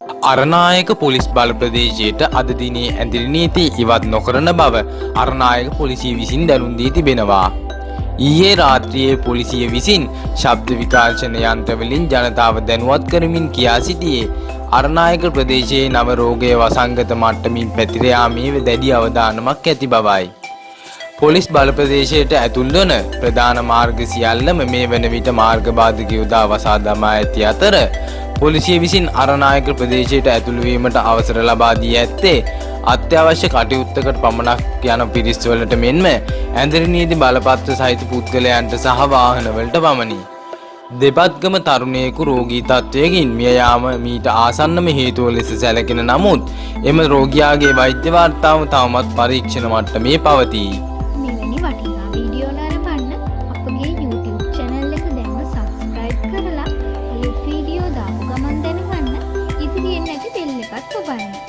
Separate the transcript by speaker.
Speaker 1: අරනායක police බල ප්‍රදේශයට අද දිනේ ඇඳිරි නීති ඉවත් නොකරන බව අරනායක පොලිසිය විසින් දැනුම් දී තිබෙනවා. ඊයේ රාත්‍රියේ පොලිසිය විසින් ශබ්ද විකාශන යන්ත්‍රවලින් ජනතාව දැනුවත් කරමින් කියා සිටියේ අරනායක ප්‍රදේශයේ නව රෝගයේ වසංගත මට්ටමින් පැතිර යාමේ දැඩි අවධානමක් ඇති බවයි. පොලිස් බල ප්‍රදේශයට ඇතුල් වන ප්‍රධාන මාර්ග සියල්ලම මේ වන විට මාර්ග බාධක යොදා වසා දමා ඇති අතර පොලිසිය විසින් අරනායක ප්‍රදේශයට ඇතුළු වීමට අවසර ලබා දී ඇත්තේ අත්‍යවශ්‍ය කටයුත්තකට පමණක් යන පිරිස් වලට මෙන්ම ඇඳිරි නීති බලපත්‍ර සහිත පුද්ගලයන්ට සහ වාහනවලට පමණි. දෙපත්ගම තරුණයෙකු රෝගී තත්ත්වයකින් මිය යාම මීට ආසන්නම හේතුව ලෙස සැලකෙන නමුත් එම රෝගියාගේ වෛද්‍ය වාර්තාව තවමත් පරීක්ෂණ මට්ටමේ පවතී.
Speaker 2: මෙවැනි වටිනා වීඩියෝ නරඹන්න අපගේ YouTube channel එක දැන්ම subscribe කරලා අලුත් වීඩියෝ දාපු ගමන් දැනගන්න ඉදිරියෙන් නැති බෙල් එකත් ඔබන්න.